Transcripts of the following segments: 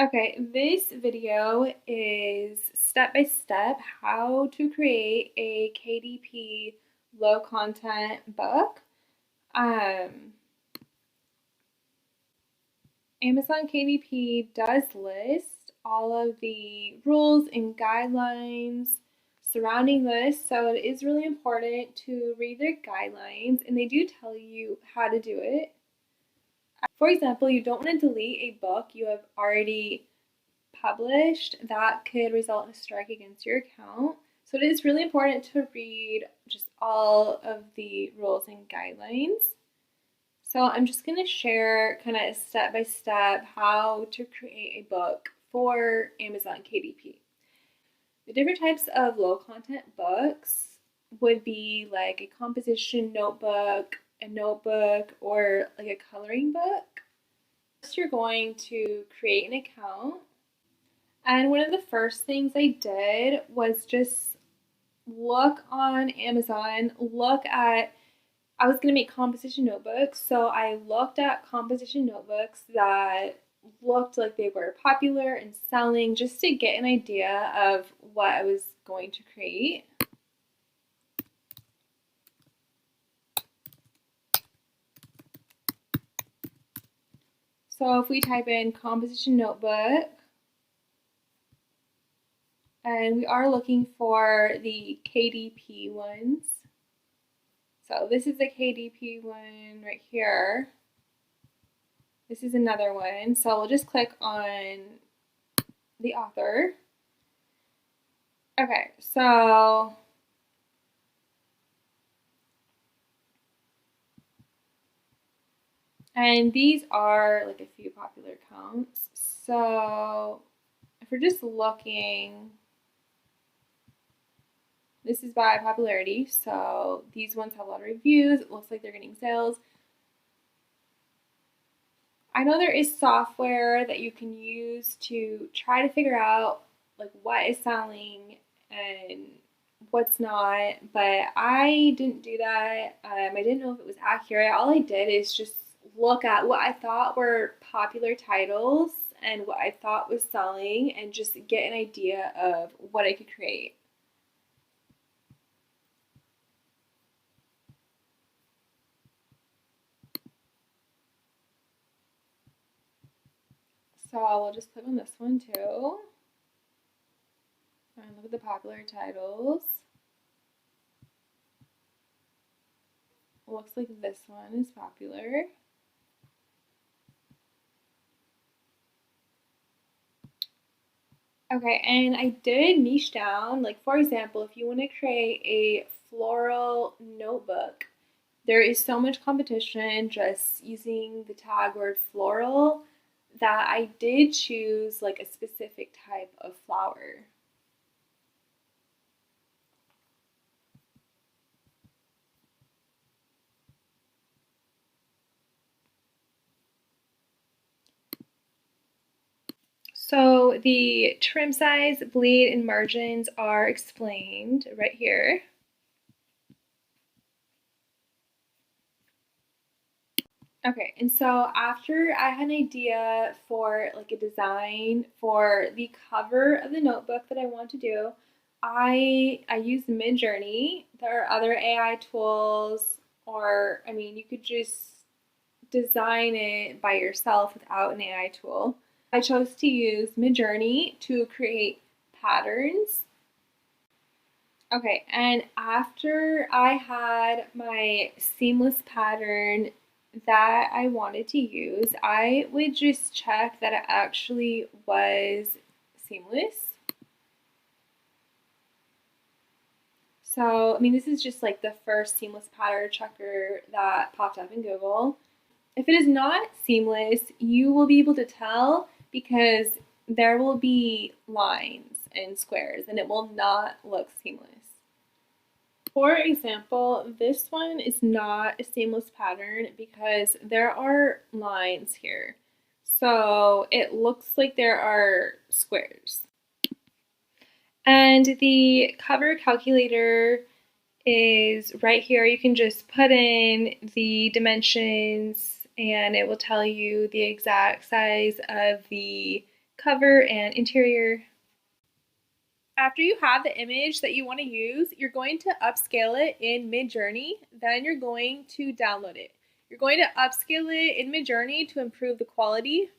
Okay, this video is step-by-step how to create a KDP low content book. Amazon KDP does list all of the rules and guidelines surrounding this, so it is really important to read their guidelines, and they do tell you how to do it. For example, you don't want to delete a book you have already published. That could result in a strike against your account. So it is really important to read just all of the rules and guidelines. So I'm just going to share kind of step by step how to create a book for Amazon KDP. The different types of low content books would be like a composition notebook, a notebook, or like a coloring book. First, you're going to create an account. And one of the first things I did was just look on Amazon, I was going to make composition notebooks. So I looked at composition notebooks that looked like they were popular and selling just to get an idea of what I was going to create. So if we type in composition notebook, and we are looking for the KDP ones. So this is the KDP one right here. This is another one. So we'll just click on the author. Okay, so and these are like a few popular accounts. So if we're just looking, this is by popularity. So these ones have a lot of reviews. It looks like they're getting sales. I know there is software that you can use to try to figure out like what is selling and what's not, but I didn't do that. I didn't know if it was accurate. All I did is just look at what I thought were popular titles and what I thought was selling and just get an idea of what I could create. So we'll just click on this one too. And look at the popular titles. Looks like this one is popular. Okay, and I did niche down. Like for example, if you want to create a floral notebook, there is so much competition just using the tag word floral that I did choose like a specific type of flower. So the trim size, bleed, and margins are explained right here. Okay, and so after I had an idea for like a design for the cover of the notebook that I want to do, I used Midjourney. There are other AI tools, or I mean, you could just design it by yourself without an AI tool. I chose to use Midjourney to create patterns. Okay, and after I had my seamless pattern that I wanted to use, I would just check that it actually was seamless. So, I mean, this is just like the first seamless pattern checker that popped up in Google. If it is not seamless, you will be able to tell because there will be lines and squares and it will not look seamless. For example, this one is not a seamless pattern because there are lines here. So it looks like there are squares. And the cover calculator is right here. You can just put in the dimensions and it will tell you the exact size of the cover and interior. After you have the image that you want to use, you're going to upscale it in Midjourney. Then you're going to download it. You're going to upscale it in Midjourney to improve the quality.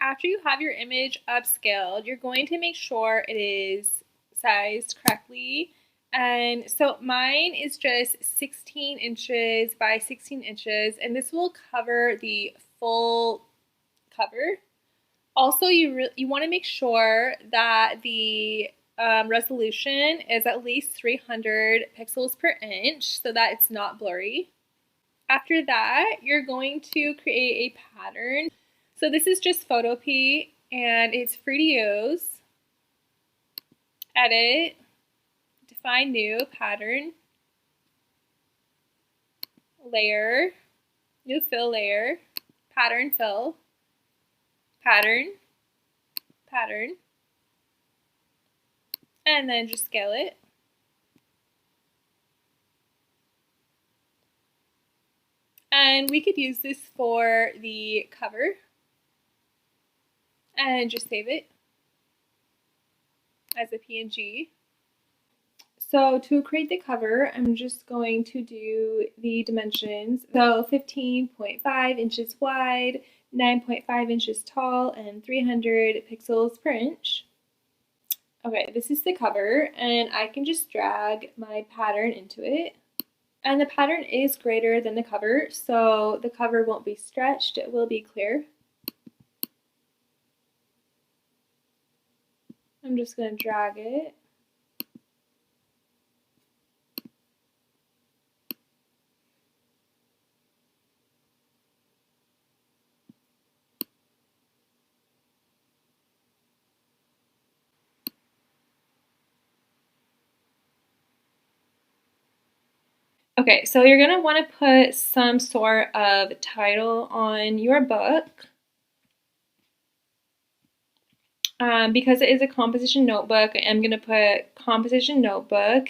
After you have your image upscaled, you're going to make sure it is sized correctly. And so mine is just 16 inches by 16 inches, and this will cover the full cover. Also, you want to make sure that the resolution is at least 300 pixels per inch so that it's not blurry. After that, you're going to create a pattern. So this is just Photopea and it's free to use. Edit, define new, pattern, layer, new fill layer, pattern fill, pattern, pattern, and then just scale it. And we could use this for the cover and just save it as a PNG. So to create the cover, I'm just going to do the dimensions. So 15.5 inches wide, 9.5 inches tall, and 300 pixels per inch. Okay, this is the cover, and I can just drag my pattern into it. And the pattern is greater than the cover, so the cover won't be stretched, it will be clear. I'm just going to drag it. Okay, so you're going to want to put some sort of title on your book. Because it is a composition notebook, I'm going to put composition notebook.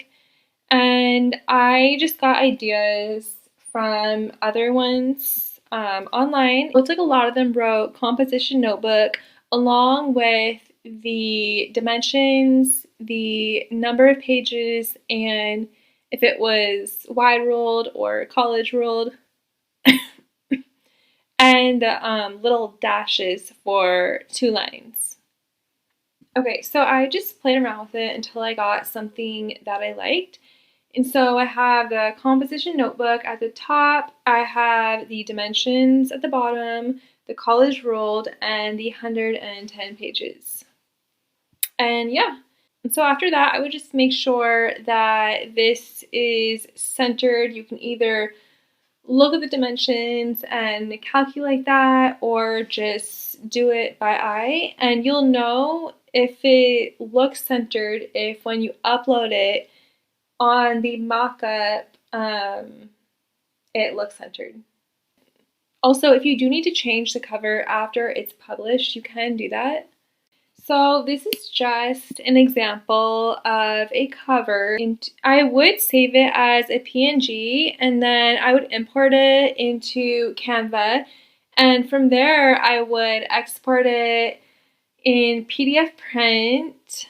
And I just got ideas from other ones online. It looks like a lot of them wrote composition notebook along with the dimensions, the number of pages, and if it was wide ruled or college ruled, and little dashes for 2 lines. Okay, so I just played around with it until I got something that I liked. And so I have the composition notebook at the top, I have the dimensions at the bottom, the college ruled, and the 110 pages. And yeah, and so after that, I would just make sure that this is centered. You can either look at the dimensions and calculate that, or just do it by eye. And you'll know if it looks centered if when you upload it on the mock-up, it looks centered. Also, if you do need to change the cover after it's published, you can do that. So this is just an example of a cover. I would save it as a PNG and then I would import it into Canva, and from there I would export it in PDF print,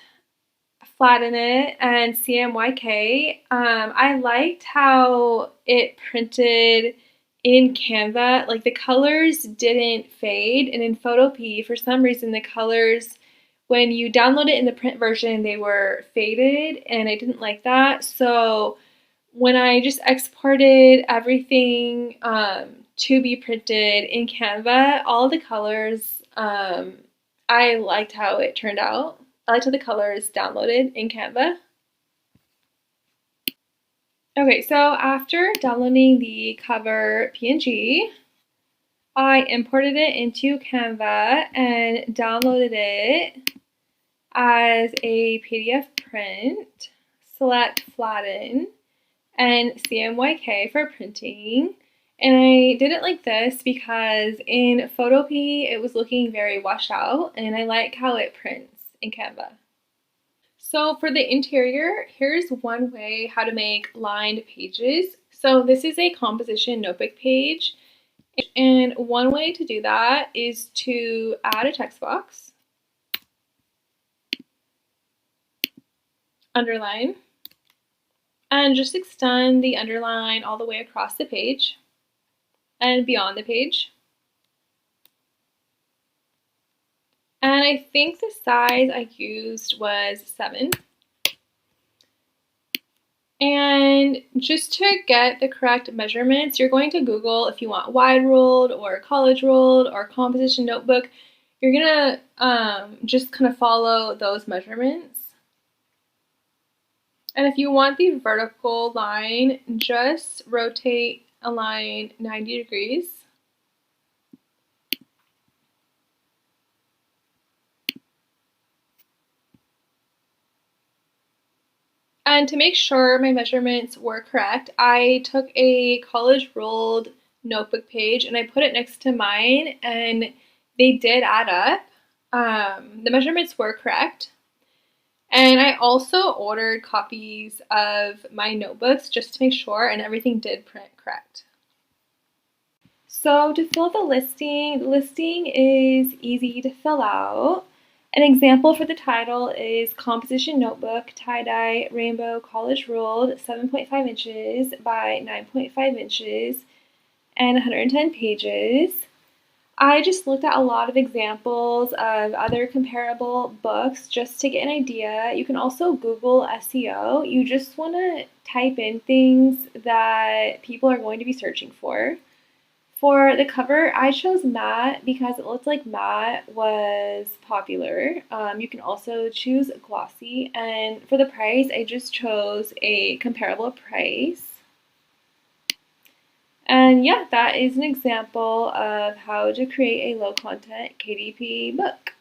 flatten it, and CMYK. I liked how it printed in Canva. Like the colors didn't fade, and in Photopea, for some reason, the colors, when you download it in the print version, they were faded, and I didn't like that. So when I just exported everything to be printed in Canva, all the colors, I liked how it turned out. I liked how the colors downloaded in Canva. Okay, so after downloading the cover PNG, I imported it into Canva and downloaded it as a PDF print. Select flatten and CMYK for printing. And I did it like this because in Photopea it was looking very washed out, and I like how it prints in Canva. So for the interior, here's one way how to make lined pages. So this is a composition notebook page, and one way to do that is to add a text box. underline, and just extend the underline all the way across the page and beyond the page. And I think the size I used was 7. And just to get the correct measurements, you're going to Google if you want wide ruled or college ruled or composition notebook. You're gonna just kind of follow those measurements. And if you want the vertical line, just rotate a line 90 degrees. And to make sure my measurements were correct, I took a college ruled notebook page and I put it next to mine, and they did add up. The measurements were correct. And I also ordered copies of my notebooks just to make sure, and everything did print correct. So to fill the listing is easy to fill out. An example for the title is Composition Notebook Tie-Dye Rainbow College Ruled 7.5 inches by 9.5 inches and 110 pages. I just looked at a lot of examples of other comparable books just to get an idea. You can also Google SEO. You just want to type in things that people are going to be searching for. For the cover, I chose matte because it looked like matte was popular. You can also choose glossy, and for the price, I just chose a comparable price. And yeah, that is an example of how to create a low content KDP book.